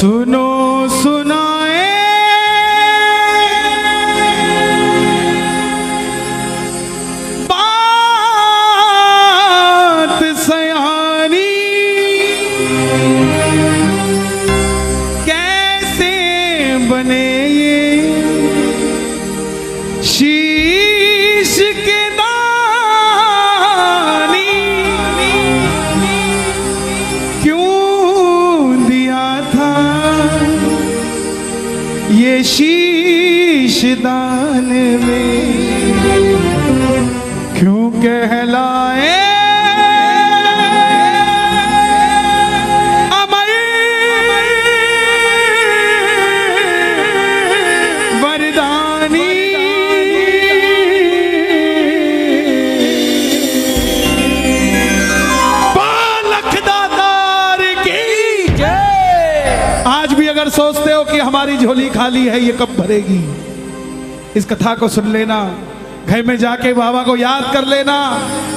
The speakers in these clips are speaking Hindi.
सुनो सुनाए बात सयानी, कैसे बने ये शीश के दानी, क्यों दिया था ये शीश दान में, क्यों कहलाए अमर वरदानी। आज भी अगर सोचते हो कि हमारी झोली खाली है, ये कब भरेगी, इस कथा को सुन लेना, घर में जाके बाबा को याद कर लेना।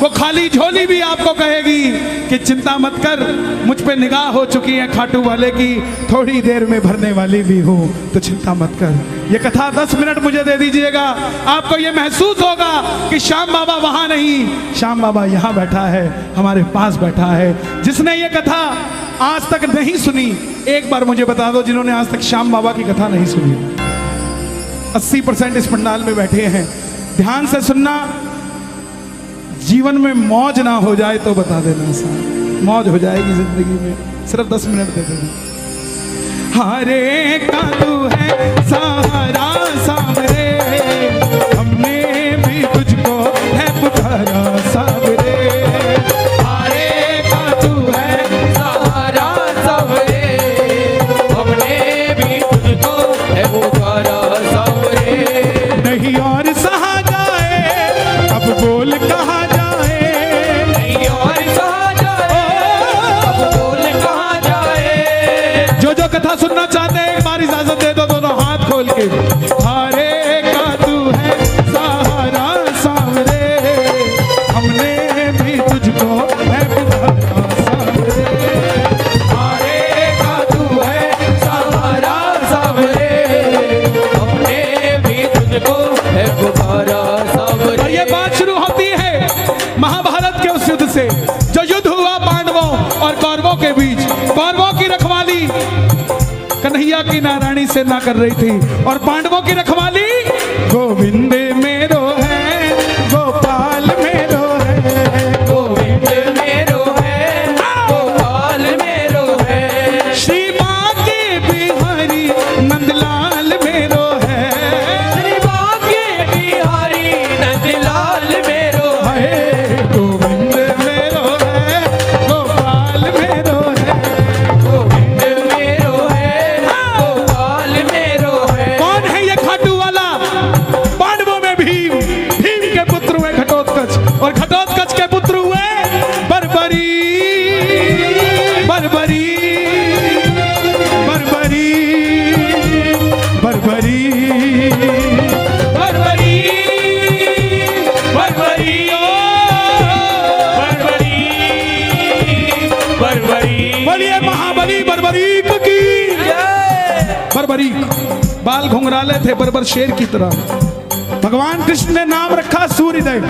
वो खाली झोली भी आपको कहेगी कि चिंता मत कर, मुझ पे निगाह हो चुकी है खाटू वाले की, थोड़ी देर में भरने वाली भी हूँ, तो चिंता मत कर। ये कथा 10 मिनट मुझे दे दीजिएगा, आपको ये महसूस होगा कि श्याम बाबा वहां नहीं, श्याम बाबा यहाँ बैठा है, हमारे पास बैठा है। जिसने ये कथा आज तक नहीं सुनी, एक बार मुझे बता दो, जिन्होंने आज तक श्याम बाबा की कथा नहीं सुनी। 80% इस पंडाल में बैठे हैं, ध्यान से सुनना। जीवन में मौज ना हो जाए तो बता देना, साहब मौज हो जाएगी जिंदगी में, सिर्फ 10 मिनट दे देना। हरे का तू है सहारा सावरे, हमने भी तुझको है पुकारा सावरे। हरे का तू है सहारा सावरे, हमने भी तुझको है पुकारा सावरे। नहीं और सहा जाए, अब बोल कहा जाए, नहीं और सहा जाए, अब बोल कहा जाए। जो जो कथा सुनना चाहते हैं, एक बार इजाजत दे दो दोनों हाथ खोल के। हरे का तू है सहारा सावरे, हमने भी तुझको है पुकारा सावरे। हरे का तू है सहारा सावरे, हमने भी तुझको है पुकारा सावरे। और ये बात शुरू होती है महाभारत के उस युद्ध से, जो युद्ध हुआ पांडवों और कौरवों के बीच। कौरवों की रखवाली कन्हैया की नारायणी से ना कर रही थी, और पांडवों की रखवाली गोविंद मेरो है, गोपाल मेरो है, गोविंद मेरो है, गोपाल मेरो है। श्री बांके बिहारी नंदलाल मेरो है, श्री बांके बिहारी नंदलाल मेरो है। गोविंद मेरो है, गोपाल मेरो है, गोविंद मेरो है, गोपाल मेरो है। कौन है ये खाटू वाला? पांडवों में भीम, भीम के पुत्र हुए घटोत्कच, और घटोत्कच के पुत्र हुए बर्बरी, बर्बरी, बर्बरी, बर्बरी, बर्बरी, बर्बरी, बर्बरी, बर्बरी। बोलिए महाबली बर्बरीक की जय। बर्बरीक बाल घुंघराले थे बर्बर शेर की तरह। भगवान कृष्ण ने नाम रखा सूर्यदेव,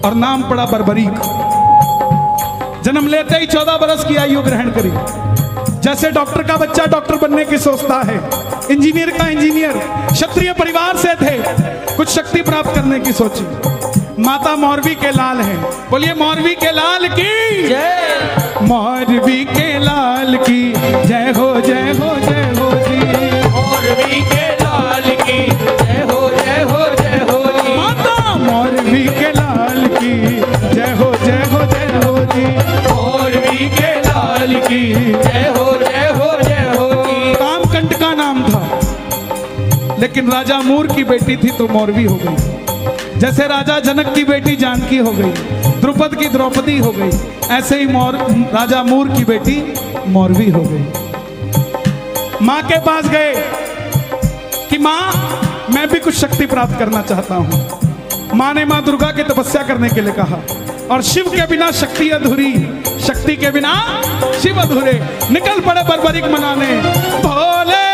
और नाम पड़ा बर्बरीक। जन्म लेते ही 14 बरस की आयु ग्रहण करी। जैसे डॉक्टर का बच्चा डॉक्टर बनने की सोचता है, इंजीनियर का इंजीनियर, क्षत्रिय परिवार से थे, कुछ शक्ति प्राप्त करने की सोची। माता मौरवी के लाल हैं, बोलिए मौरवी के लाल की जय। मौरवी के लाल की जय हो, जय हो, जय हो जी। मौरवी के लाल की जय हो, जय हो, जय हो जी। माता मौरवी के लाल की जय हो, जय हो, जय हो जी। मौरवी के लाल की जय हो, जय हो, जय हो जी। कामकंट का नाम था, लेकिन राजा मूर की बेटी थी तो मौरवी हो गई। जैसे राजा जनक की बेटी जानकी हो गई, द्रुपद की द्रौपदी हो गई, ऐसे ही राजा मूर की बेटी मौरवी हो गई। माँ के पास गए कि माँ मैं भी कुछ शक्ति प्राप्त करना चाहता हूँ। माँ ने माँ दुर्गा की तपस्या करने के लिए कहा। और शिव के बिना शक्ति अधूरी, शक्ति के बिना शिव अधूरे। निकल पड़े बर्बरीक मनाने, भोले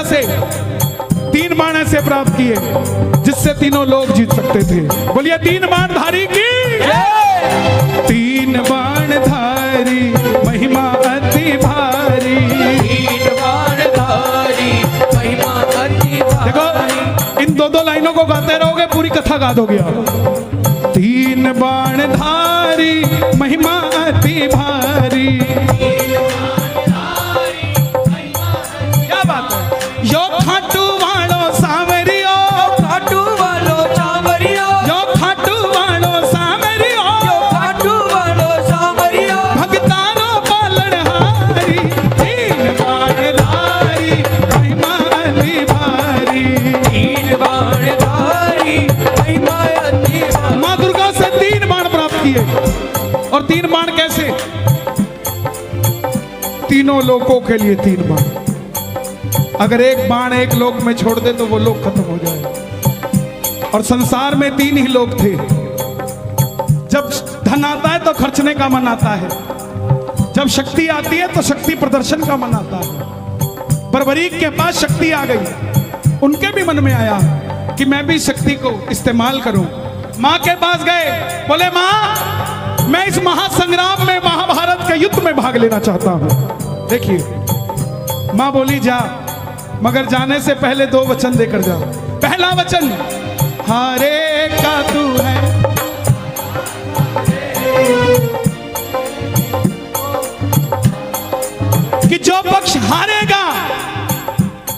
से 3 बाण ऐसे प्राप्त किए जिससे तीनों लोग जीत सकते थे। बोलिए 3 बाण धारी की जय। 3 बाण धारी महिमा अति भारी, 3 बाण धारी महिमा अति भारी। देखो इन 2-2 लाइनों को गाते रहोगे पूरी कथा गा दोगे आप। 3 बाण धारी महिमा अति भारी, यो खाटू वालो सांवरियो, खाटू वालो सांवरियो, यो खाटू वालो सांवरियो, यो खाटू वालो सांवरियो, भगतानो पालनहारी। 3 बाण धारी महिमा अति भारी, 3 बाण धारी महिमा अति भारी। माँ दुर्गा से 3 बाण प्राप्त किए। और 3 बाण कैसे? तीनों लोकों के लिए 3 बाण। अगर एक बाण एक लोक में छोड़ दे तो वो लोक खत्म हो जाए। और संसार में 3 ही लोग थे। जब धन आता है तो खर्चने का मन आता है, जब शक्ति आती है तो शक्ति प्रदर्शन का मन आता है। बर्बरीक के पास शक्ति आ गई, उनके भी मन में आया कि मैं भी शक्ति को इस्तेमाल करूं। मां के पास गए, बोले मां मैं इस महासंग्राम में, महाभारत के युद्ध में भाग लेना चाहता हूं। देखिए मां बोली जा, मगर जाने से पहले 2 वचन देकर जाओ। पहला वचन हारे का तू है, कि जो पक्ष हारेगा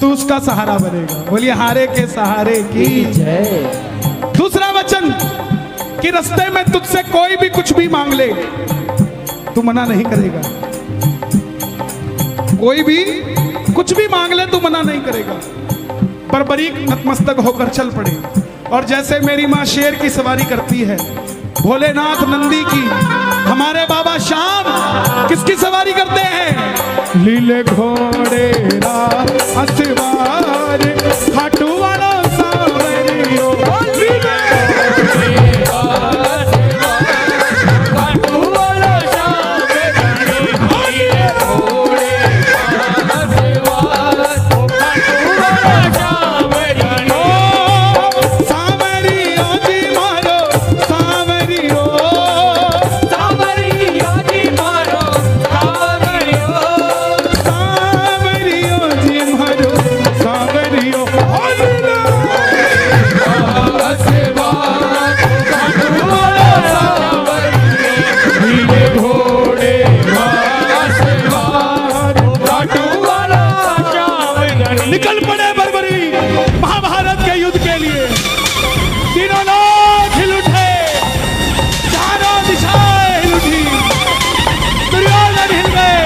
तू उसका सहारा बनेगा। बोलिए हारे के सहारे की जय। दूसरा वचन कि रास्ते में तुझसे कोई भी कुछ भी मांग ले तू मना नहीं करेगा। कोई भी कुछ भी मांग ले तू मना नहीं करेगा। बर्बरीक नतमस्तक होकर चल पड़े। और जैसे मेरी माँ शेर की सवारी करती है, भोलेनाथ नंदी की, हमारे बाबा श्याम किसकी सवारी करते हैं? लीले घोड़े असवार खाटू वालो सांवरियो, निकल पड़े बर्बरी महाभारत के युद्ध के लिए। तीनों लोग हिल उठे, चारों दिशाएं हिल उठी। दुर्योधन हिल गए,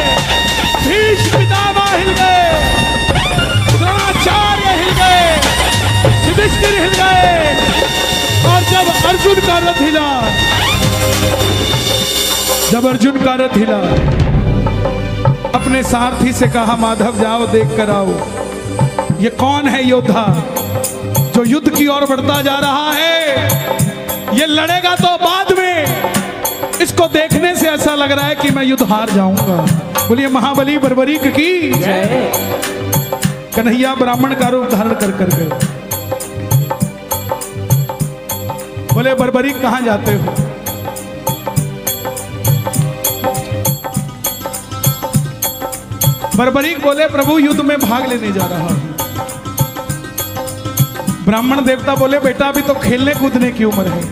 भीष्म पितामह हिल गए, द्रोणाचार्य हिल गए, युधिष्ठिर हिल गए। और जब अर्जुन का रथ हिला, जब अर्जुन का रथ हिला, अपने सारथी से कहा माधव जाओ देख कर आओ, ये कौन है योद्धा जो युद्ध की ओर बढ़ता जा रहा है। ये लड़ेगा तो बाद में, इसको देखने से ऐसा लग रहा है कि मैं युद्ध हार जाऊंगा। बोलिए महाबली बर्बरीक की जय। कन्हैया ब्राह्मण का रूप धारण कर कर गए। बोले बर्बरीक कहां जाते हो? बर्बरीक बोले प्रभु युद्ध में भाग लेने जा रहा हूं। ब्राह्मण देवता बोले बेटा अभी तो खेलने कूदने की उम्र है,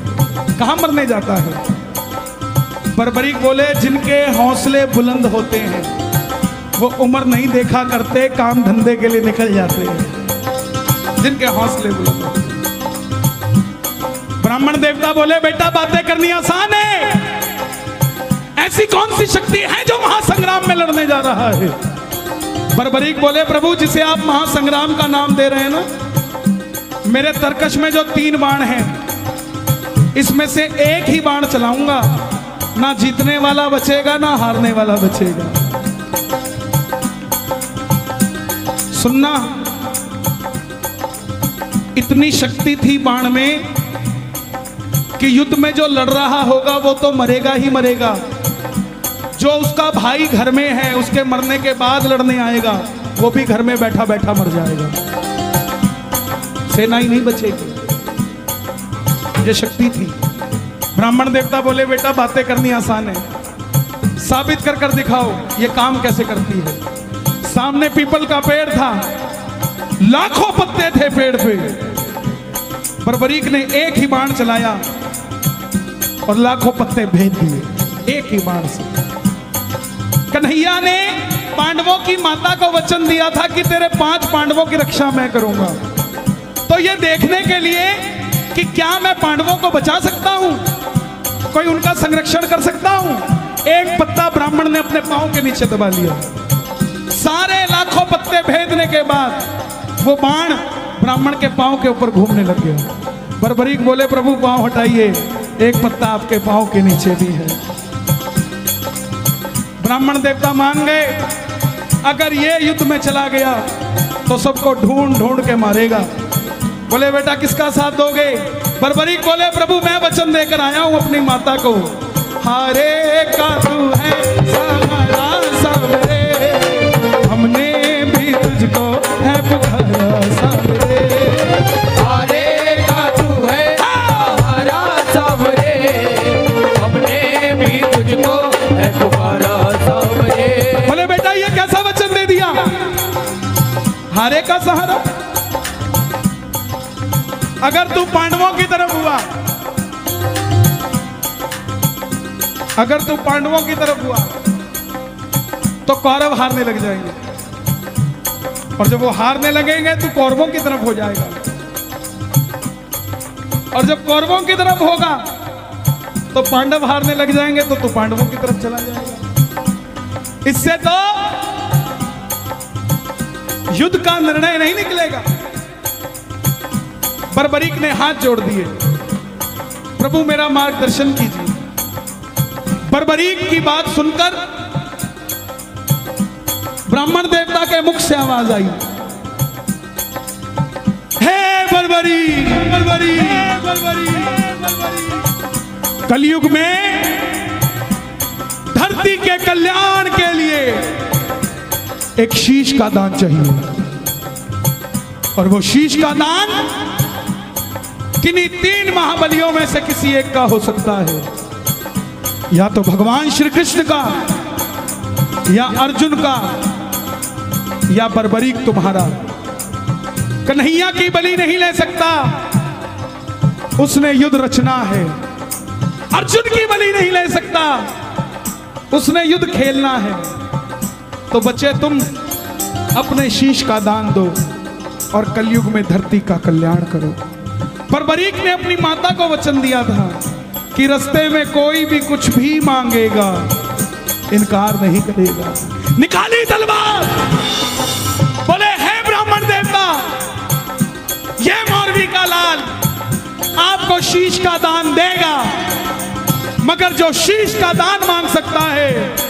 कहां मरने जाता है? बर्बरीक बोले जिनके हौसले बुलंद होते हैं वो उम्र नहीं देखा करते, काम धंधे के लिए निकल जाते हैं। जिनके हौसले बुलंद होते हैं। ब्राह्मण देवता बोले बेटा बातें करनी आसान है, ऐसी कौन सी शक्ति है जो महासंग्राम में लड़ने जा रहा है? बर्बरीक बोले प्रभु जिसे आप महासंग्राम का नाम दे रहे हैं ना, मेरे तरकश में जो 3 बाण हैं इसमें से एक ही बाण चलाऊंगा, ना जीतने वाला बचेगा ना हारने वाला बचेगा। सुनना, इतनी शक्ति थी बाण में कि युद्ध में जो लड़ रहा होगा वो तो मरेगा ही मरेगा, जो उसका भाई घर में है उसके मरने के बाद लड़ने आएगा वो भी घर में बैठा बैठा मर जाएगा, सेना ही नहीं बचेगी। ये शक्ति थी। ब्राह्मण देवता बोले बेटा बातें करनी आसान है, साबित कर कर दिखाओ ये काम कैसे करती है। सामने पीपल का पेड़ था, लाखों पत्ते थे पेड़ पे। बर्बरीक ने एक ही बाण चलाया और लाखों पत्ते भेज दिए एक ही बाण से। कन्हैया ने पांडवों की माता को वचन दिया था कि तेरे 5 पांडवों की रक्षा मैं करूंगा। तो ये देखने के लिए कि क्या मैं पांडवों को बचा सकता हूं, कोई उनका संरक्षण कर सकता हूं, एक पत्ता ब्राह्मण ने अपने पांव के नीचे दबा लिया। सारे लाखों पत्ते भेदने के बाद वो बाण ब्राह्मण के पांव के ऊपर घूमने लग गया। बर्बरीक बोले प्रभु पांव हटाइए, एक पत्ता आपके पांव के नीचे भी है। ब्राह्मण देवता मान गए, अगर ये युद्ध में चला गया तो सबको ढूंढ ढूंढ के मारेगा। बोले बेटा किसका साथ दोगे? बर्बरीक बोले प्रभु मैं वचन देकर आया हूं अपनी माता को, हारे का तू है सहारा सबरे, हमने भी तुझको है पुकारा सबरे। हारे का तू है सहारा सबरे, हमने भी तुझको है पुकारा सबरे। बोले बेटा ये कैसा वचन दे दिया, हारे का सहारा? अगर तू पांडवों की तरफ हुआ, अगर तू पांडवों की तरफ हुआ तो कौरव हारने लग जाएंगे, और जब वो हारने लगेंगे तो कौरवों की तरफ हो जाएगा, और जब कौरवों की तरफ होगा तो पांडव हारने लग जाएंगे तो तू पांडवों की तरफ चला जाएगा। इससे तो युद्ध का निर्णय नहीं निकलेगा। बर्बरीक ने हाथ जोड़ दिए, प्रभु मेरा मार्गदर्शन कीजिए। बर्बरीक की बात सुनकर ब्राह्मण देवता के मुख से आवाज आई, हे बर्बरीक, बर्बरीक, बर्बरीक, बर्बरीक। कलयुग में धरती के कल्याण के लिए एक शीश का दान चाहिए, और वो शीश का दान किन्हीं 3 महाबलियों में से किसी एक का हो सकता है, या तो भगवान श्री कृष्ण का, या अर्जुन का, या बर्बरीक तुम्हारा। कन्हैया की बलि नहीं ले सकता, उसने युद्ध रचना है। अर्जुन की बलि नहीं ले सकता, उसने युद्ध खेलना है। तो बच्चे तुम अपने शीश का दान दो और कलयुग में धरती का कल्याण करो। बर्बरीक ने अपनी माता को वचन दिया था कि रास्ते में कोई भी कुछ भी मांगेगा इनकार नहीं करेगा। निकाली तलवार, बोले हे ब्राह्मण देवता, ये मौरवी का लाल आपको शीश का दान देगा, मगर जो शीश का दान मांग सकता है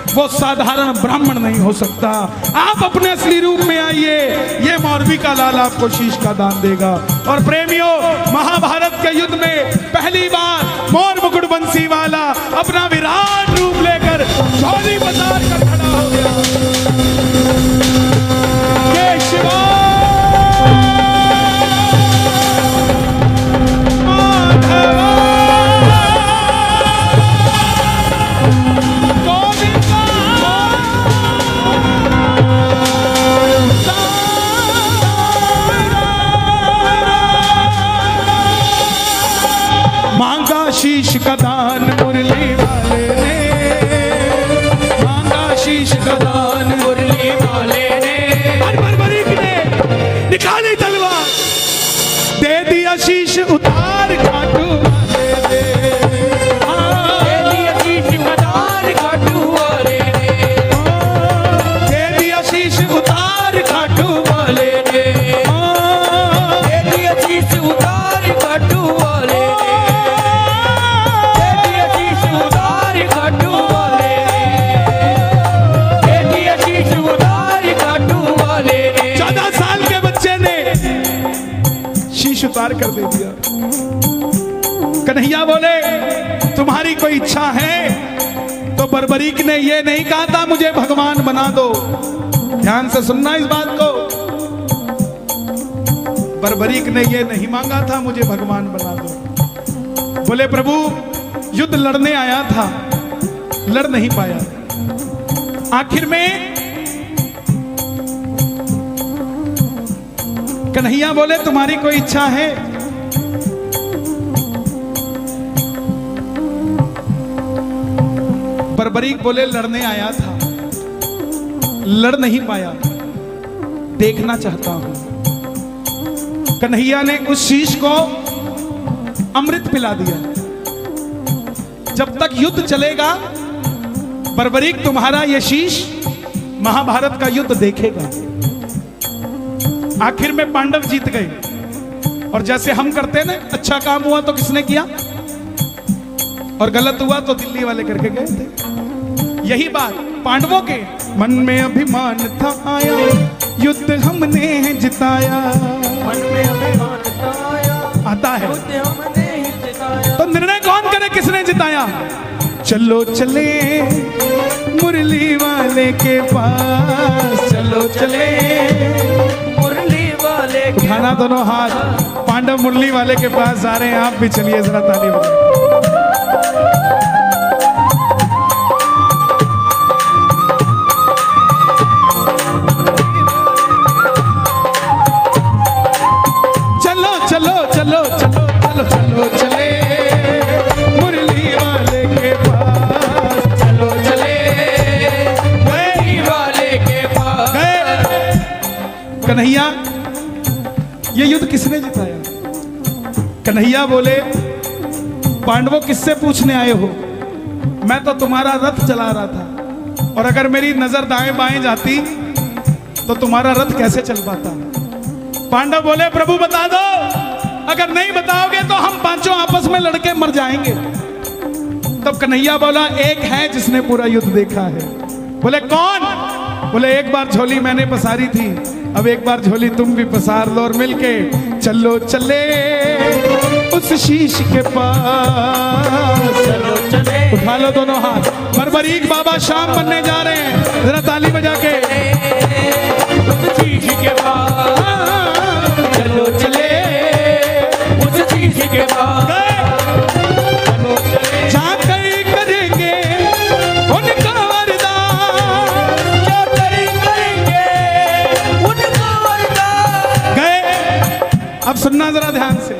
वो साधारण ब्राह्मण नहीं हो सकता। आप अपने असली रूप में आइए, ये मौरवी का लाल आपको शीश का दान देगा। और प्रेमियों, महाभारत के युद्ध में पहली बार मोर मुकुट बंसी वाला अपना विराट रूप लेकर झोली पसार कर खड़ा हो गया। जय शिवा शीश का दान मुरली वाले ने, मांगा शीश का दान मुरली वाले ने, बरबरीक ने निकाली तलवार, दे दिया शीश उतार खाटू वाले ने, दे दिया शीश उतार खाटू वाले ने, दे दिया शीश उतार खाटू वाले ने, दे दिया शीश उतार खाटू वाले ने, दे दिया शीश उतार खाटू वाले ने, दे दिया शीश उतार खाटू वाले ने। 14 साल के बच्चे ने शीश उतार कर दे दिया। कन्हैया बोले तुम्हारी कोई इच्छा है? तो बरबरीक ने ये नहीं कहा था मुझे भगवान बना दो। ध्यान से सुनना इस बात को, बरबरीक ने ये नहीं मांगा था मुझे भगवान बना दो। बोले प्रभु युद्ध लड़ने आया था, लड़ नहीं पाया, आखिर में कन्हैया बोले तुम्हारी कोई इच्छा है? बरबरीक बोले लड़ने आया था, लड़ नहीं पाया, देखना चाहता हूं। कन्हैया ने उस शीश को अमृत पिला दिया। जब तक युद्ध चलेगा बरबरीक तुम्हारा यह शीश महाभारत का युद्ध देखेगा। आखिर में पांडव जीत गए। और जैसे हम करते ना, अच्छा काम हुआ तो किसने किया और गलत हुआ तो दिल्ली वाले करके गए थे। यही बात पांडवों के मन में अभिमान था आया, युद्ध हमने जिताया। मन में अभिमान था आया, आता है युद्ध हमने जिताया। तो निर्णय कौन करे किसने जिताया? चलो चले मुरली वाले के पास, चलो चले मुरली वाले के उठाना दोनों हाथ, पांडव मुरली वाले के पास आ रहे हैं। आप भी चलिए जरा ताली बजाइए। चलो चलो चलो चलो चलो चलो चले मुरली वाले के पास, चलो चले मुरली वाले के पास। गए। कन्हैया ये युद्ध किसने जिताया? कन्हैया बोले पांडवों किससे पूछने आए हो? मैं तो तुम्हारा रथ चला रहा था, और अगर मेरी नजर दाएं बाएं जाती तो तुम्हारा रथ कैसे चल पाता? पांडव बोले प्रभु बता दो, अगर नहीं बताओगे तो हम पांचों आपस में लड़के मर जाएंगे। तब कन्हैया बोला एक है जिसने पूरा युद्ध देखा है। बोले कौन? बोले एक बार झोली मैंने पसारी थी, अब एक बार झोली तुम भी पसार लो और मिलके चलो चले उस शीश के पास। चलो चले उठा लो दोनों हाथ। बरबरीक बाबा शाम बनने जा रहे हैं, जरा ताली बजा के। उस शीश के पास, चलो चले उस शीश के पास। चलो चले जाकर करेंगे उनका वरदान, जाकर करेंगे उनका वरदान। गए। अब सुनना जरा ध्यान से,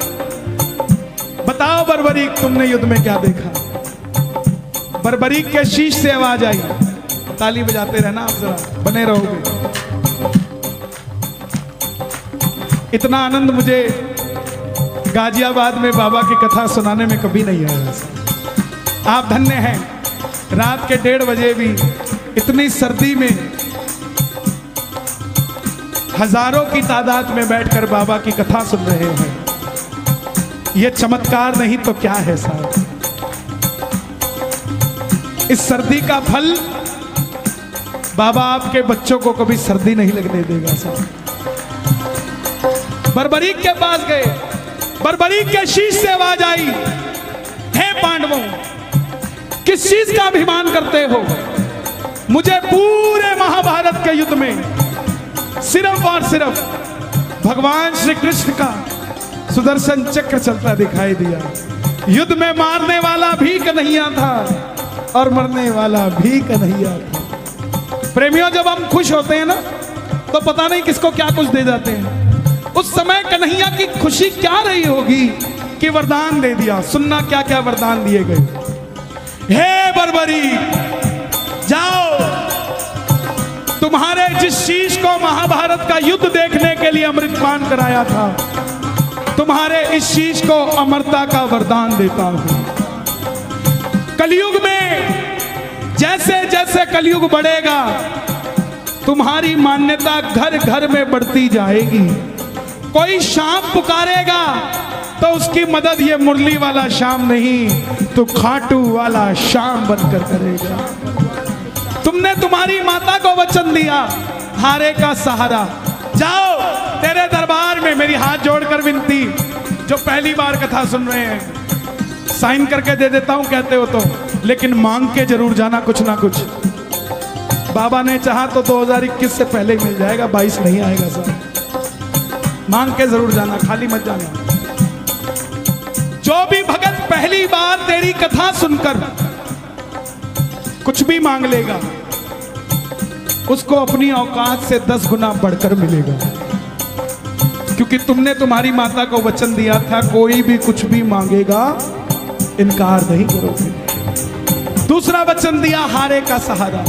बताओ बरबरीक तुमने युद्ध में क्या देखा? बरबरीक के शीश से आवाज आई। ताली बजाते रहना आप, जरा बने रहोगे। इतना आनंद मुझे गाजियाबाद में बाबा की कथा सुनाने में कभी नहीं आया। आप धन्य हैं, रात के 1:30 बजे भी इतनी सर्दी में हजारों की तादाद में बैठकर बाबा की कथा सुन रहे हैं। यह चमत्कार नहीं तो क्या है साहब? इस सर्दी का फल बाबा आपके बच्चों को कभी सर्दी नहीं लगने देगा साहब। बरबरीक के पास गए, बरबरीक के शीश से आवाज आई, हे पांडवों किस चीज का अभिमान करते हो? मुझे पूरे महाभारत के युद्ध में सिर्फ और सिर्फ भगवान श्री कृष्ण का सुदर्शन चक्र चलता दिखाई दिया। युद्ध में मारने वाला भी कन्हैया था और मरने वाला भी कन्हैया था। प्रेमियों जब हम खुश होते हैं ना तो पता नहीं किसको क्या कुछ दे जाते हैं। उस समय कन्हैया की खुशी क्या रही होगी कि वरदान दे दिया। सुनना क्या क्या वरदान दिए गए। हे बर्बरी, जाओ, तुम्हारे जिस शीश को महाभारत का युद्ध देखने के लिए अमृतपान कराया था, तुम्हारे इस शीश को अमरता का वरदान देता हूं। कलयुग में जैसे जैसे कलयुग बढ़ेगा, तुम्हारी मान्यता घर घर में बढ़ती जाएगी। कोई शाम पुकारेगा तो उसकी मदद ये मुरली वाला शाम नहीं, तो खाटू वाला शाम बनकर करेगा। तुमने तुम्हारी माता को वचन दिया, हारे का सहारा। जाओ, तेरे दरबार में मेरी हाथ जोड़कर विनती, जो पहली बार कथा सुन रहे हैं, साइन करके दे देता हूं कहते हो तो, लेकिन मांग के जरूर जाना कुछ ना कुछ। बाबा ने चाहा तो 2021 से पहले ही मिल जाएगा, 22 नहीं आएगा सर। मांग के जरूर जाना, खाली मत जाना। जो भी भगत पहली बार तेरी कथा सुनकर कुछ भी मांग लेगा, उसको अपनी औकात से 10 गुना बढ़कर मिलेगा, क्योंकि तुमने तुम्हारी माता को वचन दिया था, कोई भी कुछ भी मांगेगा इनकार नहीं करोगे। दूसरा वचन दिया, हारे का सहारा।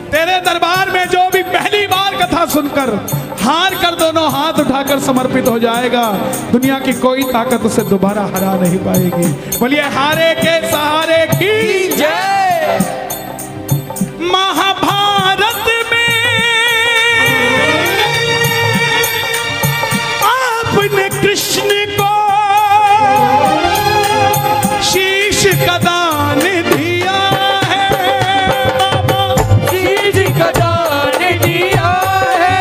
तेरे दरबार में जो भी पहली बार कथा सुनकर हार कर दोनों हाथ उठाकर समर्पित हो जाएगा, दुनिया की कोई ताकत उसे दोबारा हरा नहीं पाएगी। बोलिए हारे के सहारे की जय। महाभारत में आपने कृष्ण को शीश का दान दिया है, शीश का दान दिया है,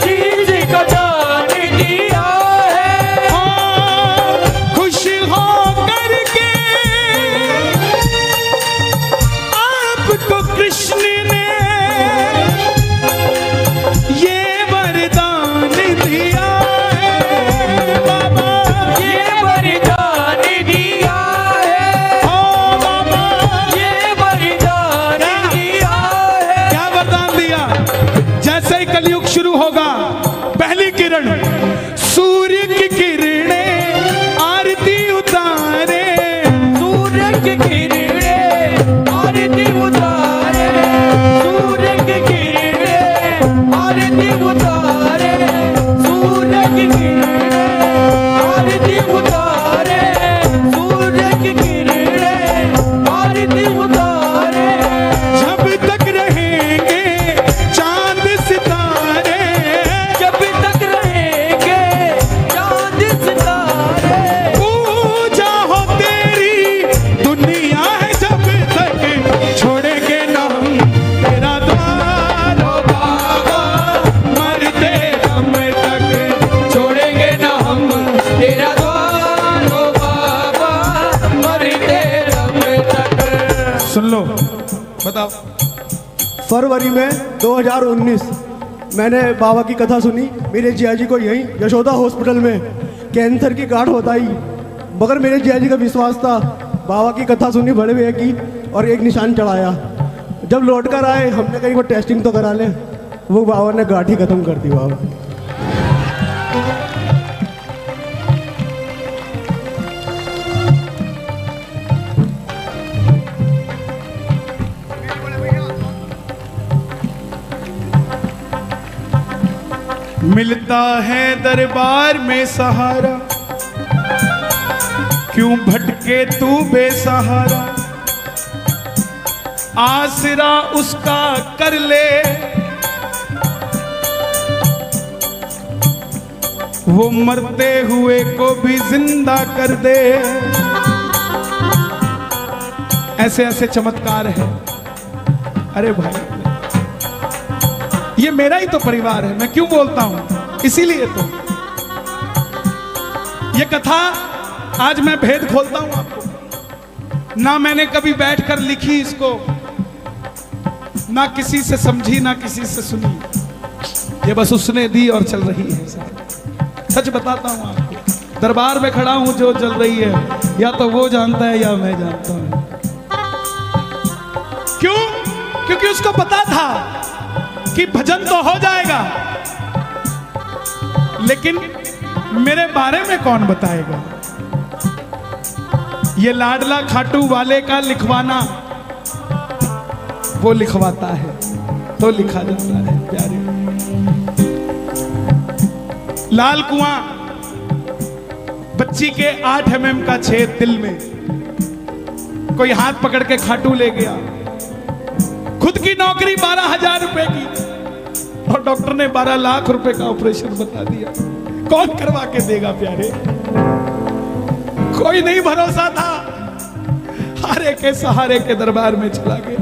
शीश का दान दिया है। खुश हो करके आपको कृष्ण ने ये वरदान दिया है, बाबा ये वरदान दिया है, ओ बाबा ये वरदान दिया है। क्या वरदान दिया? जैसे ही कलयुग शुरू होगा, पहली किरण सूर्य की किरणें आरती उतारे, सूर्य की किरणें आरती उतारे, सूर्य की किरणें आरती उतारे, सूर्य की किरणें आरती उतारे, सूर्य की किरणें आरती उतारे। जब तक रहेंगे चांद सितारे, जब तक रहेंगे चांद सितारे, पूजा हो तेरी दुनिया है, जब तक छोड़ेंगे ना हम तेरा द्वार, ओ बाबा मरते दम तक छोड़ेंगे ना हम तेरा द्वार, ओ बाबा मरते दम तक। सुन लो, बताओ। फरवरी में 2019 मैंने बाबा की कथा सुनी। मेरे जिया जी को यहीं यशोदा हॉस्पिटल में कैंसर की गांठ बताई, मगर मेरे जिया जी का विश्वास था। बाबा की कथा सुनी बड़े भैया की और एक निशान चढ़ाया। जब लौट कर आए, हमने कहीं वो टेस्टिंग तो करा लें, वो बाबा ने गांठ ही खत्म कर दी। बाबा मिलता है दरबार में सहारा, क्यों भटके तू बेसहारा, आसरा उसका कर ले, वो मरते हुए को भी जिंदा कर दे। ऐसे ऐसे चमत्कार है। अरे भाई, ये मेरा ही तो परिवार है, मैं क्यों बोलता हूं? इसीलिए तो ये कथा आज मैं भेद खोलता हूं आपको। ना मैंने कभी बैठकर लिखी इसको, ना किसी से समझी, ना किसी से सुनी। ये बस उसने दी और चल रही है। सच बताता हूं आपको, दरबार में खड़ा हूं, जो चल रही है या तो वो जानता है या मैं जानता हूं। क्यों? क्योंकि उसको पता था कि भजन तो हो जाएगा, लेकिन मेरे बारे में कौन बताएगा? ये लाडला खाटू वाले का लिखवाना, वो लिखवाता है तो लिखा जाता है। प्यारे लाल कुआं, बच्ची के 8 mm का छेद दिल में, कोई हाथ पकड़ के खाटू ले गया। खुद की नौकरी 12,000 रुपए की और डॉक्टर ने 12 लाख रुपए का ऑपरेशन बता दिया। कौन करवा के देगा प्यारे? कोई नहीं भरोसा था, हारे के सहारे के दरबार में चला गया।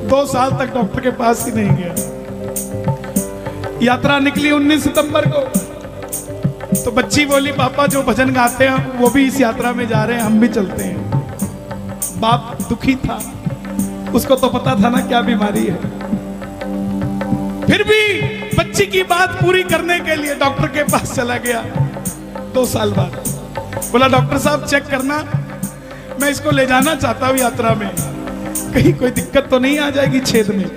2 साल तक डॉक्टर के पास ही नहीं गया। यात्रा निकली 19 सितंबर को, तो बच्ची बोली पापा जो भजन गाते हैं वो भी इस यात्रा में जा रहे हैं, हम भी चलते हैं। बाप दुखी था, उसको तो पता था ना क्या बीमारी है। फिर भी बच्ची की बात पूरी करने के लिए डॉक्टर के पास चला गया। 2 साल बाद बोला डॉक्टर साहब चेक करना, मैं इसको ले जाना चाहता हूं यात्रा में, कहीं कोई दिक्कत तो नहीं आ जाएगी छेद में।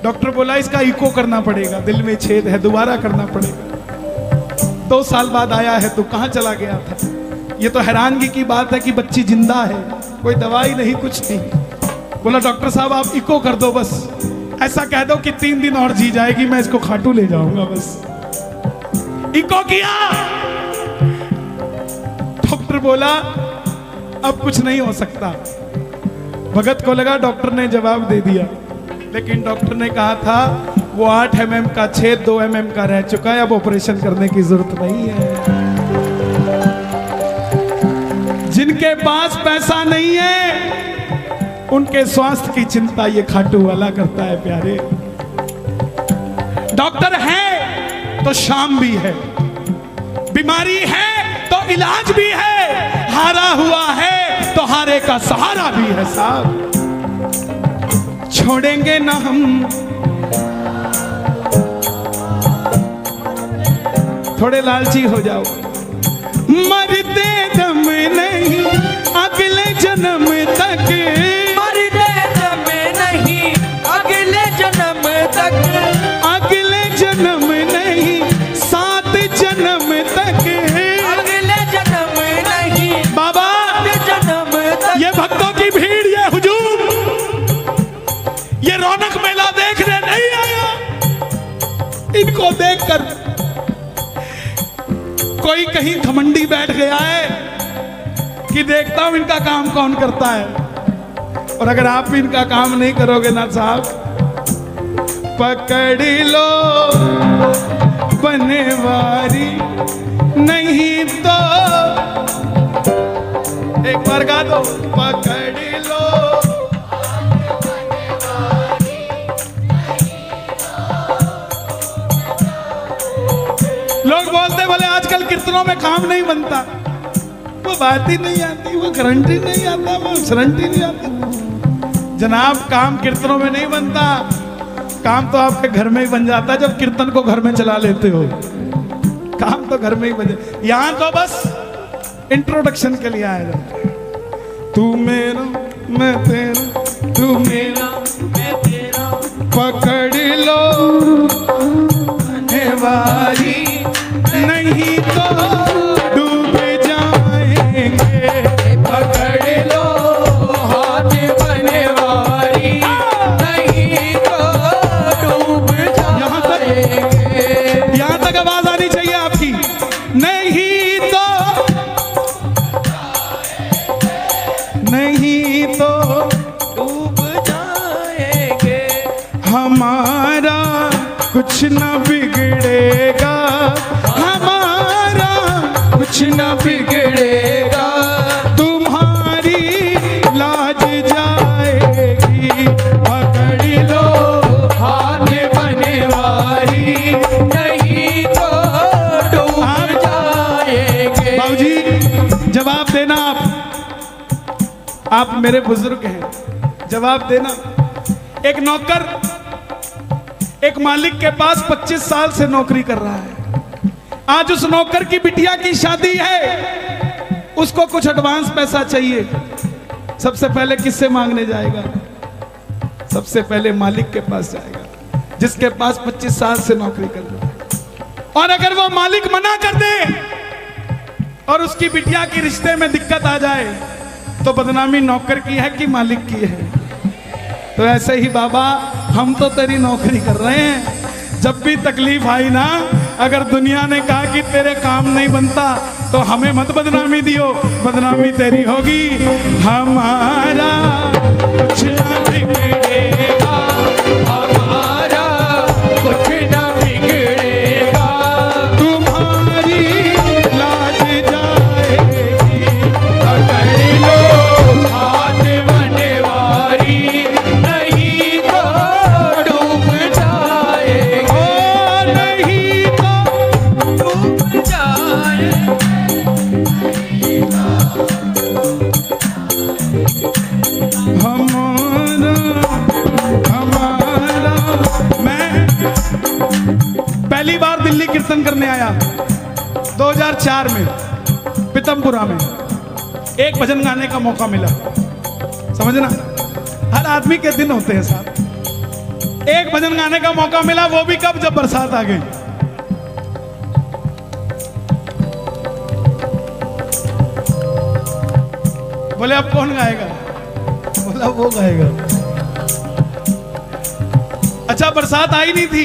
डॉक्टर बोला इसका इको करना पड़ेगा, दिल में छेद है, दोबारा करना पड़ेगा। 2 साल बाद आया है तो कहां चला गया था? ये तो हैरानगी की बात है कि बच्ची जिंदा है, कोई दवाई नहीं, कुछ नहीं। बोला डॉक्टर साहब आप इको कर दो, बस ऐसा कह दो कि 3 दिन और जी जाएगी, मैं इसको खाटू ले जाऊंगा। बस इको किया। डॉक्टर बोला अब कुछ नहीं हो सकता। भगत को लगा डॉक्टर ने जवाब दे दिया, लेकिन डॉक्टर ने कहा था वो 8 mm का छेद 2 mm का रह चुका है, अब ऑपरेशन करने की जरूरत नहीं है। जिनके पास पैसा नहीं है उनके स्वास्थ्य की चिंता ये खाटू वाला करता है प्यारे। डॉक्टर है तो शाम भी है, बीमारी है तो इलाज भी है, हारा हुआ है तो हारे का सहारा भी है साहब। छोड़ेंगे ना हम, थोड़े लालची हो जाओ। मरते दम नहीं अगले जन्म तक, मरते दम नहीं अगले जन्म तक, अगले जन्म नहीं 7 जन्म तक, अगले जन्म नहीं बाबा जन्म तक। ये भक्तों की भीड़, ये हुजूम, ये रौनक मेला देखने नहीं आया। इनको देखकर कोई कहीं घमंडी बैठ गया है कि देखता हूं इनका काम कौन करता है। और अगर आप भी इनका काम नहीं करोगे ना साहब, पकड़ लो बनवारी नहीं तो, एक बार गा दो, पकड़ लो। लोग बोलते बोले आजकल कीर्तनों में काम नहीं बनता, वो बात ही नहीं आती, वो गारंटी नहीं आता, वो गारंटी नहीं आती। जनाब काम कीर्तनों में नहीं बनता, काम तो आपके घर में ही बन जाता है जब कीर्तन को घर में चला लेते हो। काम तो घर में ही बन जाता, यहां तो बस इंट्रोडक्शन के लिए आया जाता है। तू मेरा मैं तेरा, तू मेरा मैं तेरा, पकड़ लो बनवारी नहीं तो डूब जाएंगे, पकड़ लो हाथ बनवारी नहीं तो डूब जाएंगे। यहां तक आवाज आनी चाहिए आपकी, नहीं तो, नहीं तो डूब जाएंगे। हमारा कुछ न बिगड़ेगा, हमारा कुछ न बिगड़ेगा, तुम्हारी लाज जाएगी। पकड़ लो हाथ बनवारी नहीं तो डूब जाएंगे। बाबूजी जवाब देना, आप मेरे बुजुर्ग हैं, जवाब देना। एक नौकर एक मालिक के पास 25 साल से नौकरी कर रहा है। आज उस नौकर की बिटिया की शादी है, उसको कुछ एडवांस पैसा चाहिए। सबसे पहले किससे मांगने जाएगा? सबसे पहले मालिक के पास जाएगा, जिसके पास 25 साल से नौकरी कर रहा है। और अगर वो मालिक मना कर दे और उसकी बिटिया की रिश्ते में दिक्कत आ जाए तो बदनामी नौकर की है कि मालिक की है। तो ऐसे ही बाबा हम तो तेरी नौकरी कर रहे हैं, जब भी तकलीफ आई ना, अगर दुनिया ने कहा कि तेरे काम नहीं बनता तो हमें मत बदनामी दियो, बदनामी तेरी होगी। हमारा कुछ ना बिगड़ेगा, हमारा कुछ न बिगड़ेगा, तुम्हारी लाज जाएगी, पकड़ लो हाथ बनवारी, नहीं तो डूब जाएगा, ओ नहीं तो डूब जाए। हमारा मैं पहली बार दिल्ली कीर्तन करने आया 2004 में पीतमपुरा में। एक भजन गाने का मौका मिला, समझना हर आदमी के दिन होते हैं साहब। एक भजन गाने का मौका मिला, वो भी कब, जब बरसात आ गई। बोले अब कौन गाएगा, बोला वो गाएगा। अच्छा बरसात आई नहीं थी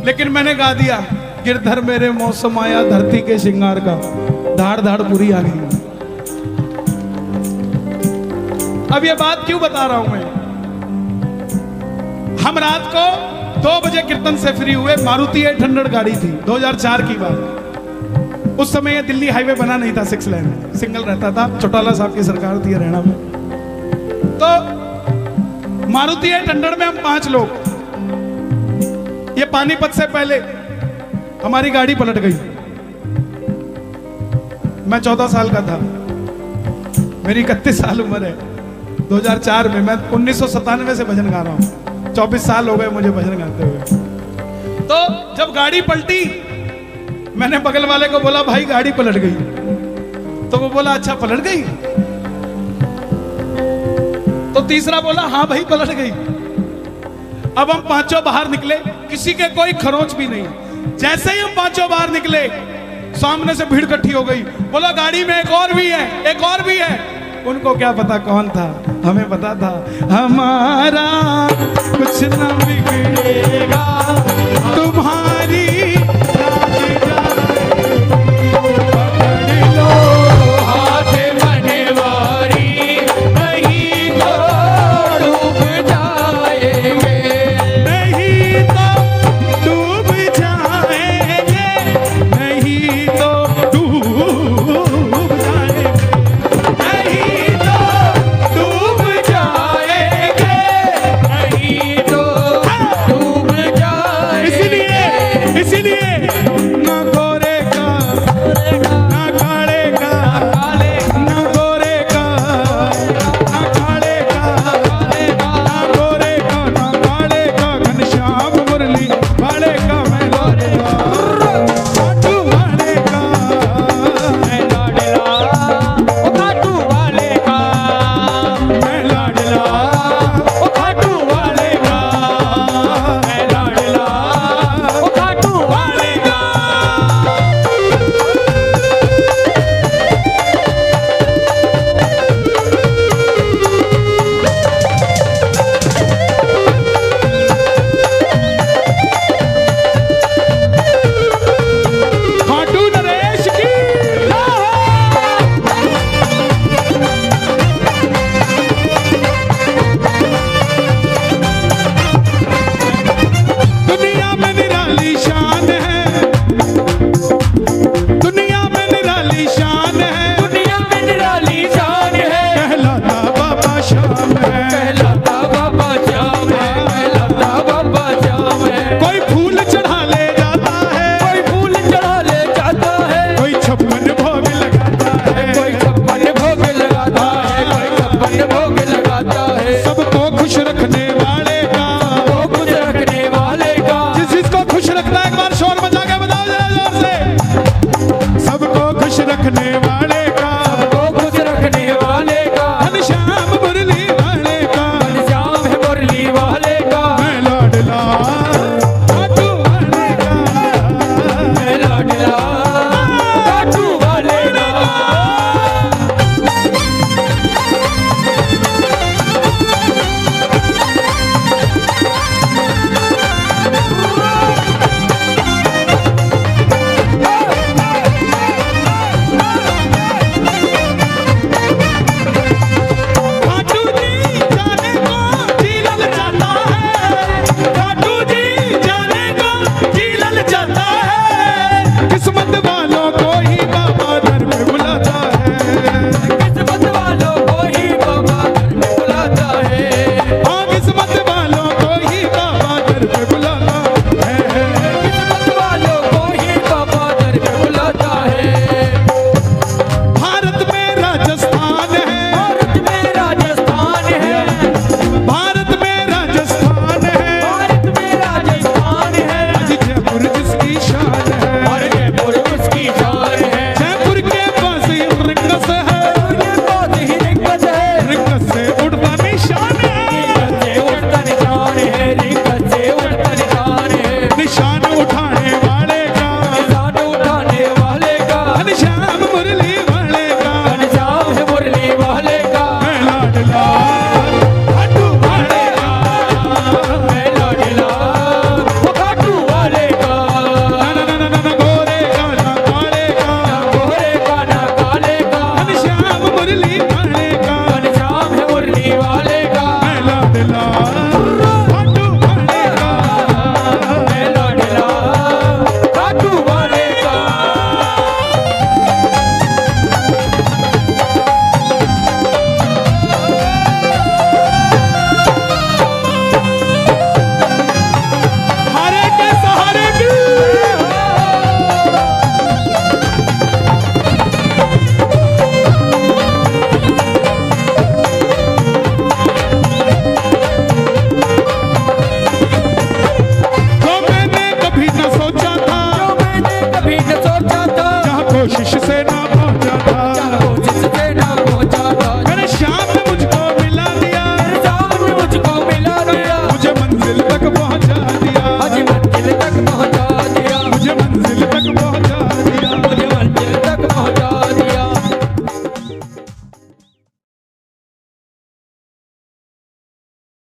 लेकिन मैंने गा दिया, गिरधर मेरे मौसम आया धरती के श्रृंगार का, धाड़ धाड़ पूरी आ गई। अब ये बात क्यों बता रहा हूं मैं, हम रात को 2 बजे कीर्तन से फ्री हुए, मारुति 800 गाड़ी थी, 2004 की बात। उस समय ये दिल्ली हाईवे बना नहीं था, 6 लेन सिंगल रहता था, चौटाला साहब की सरकार थी हरियाणा में। तो मारुति 800 में हम 5 लोग, ये पानीपत से पहले हमारी गाड़ी पलट गई। मैं 14 साल का था, मेरी 31 साल उम्र है। 2004 में, मैं 1997 से भजन गा रहा हूं, 24 साल हो गए मुझे भजन गाते हुए। तो जब गाड़ी पलटी, मैंने बगल वाले को बोला भाई गाड़ी पलट गई, तो वो बोला अच्छा पलट गई। तो तीसरा बोला हाँ भाई पलट गई। अब हम 5 बाहर निकले, किसी के कोई खरोंच भी नहीं। जैसे ही हम 5 बाहर निकले, सामने से भीड़ इकट्ठी हो गई, बोला गाड़ी में एक और भी है, एक और भी है। उनको क्या पता कौन था, हमें पता था हमारा कुछ न बिगड़ेगा, तुम्हारा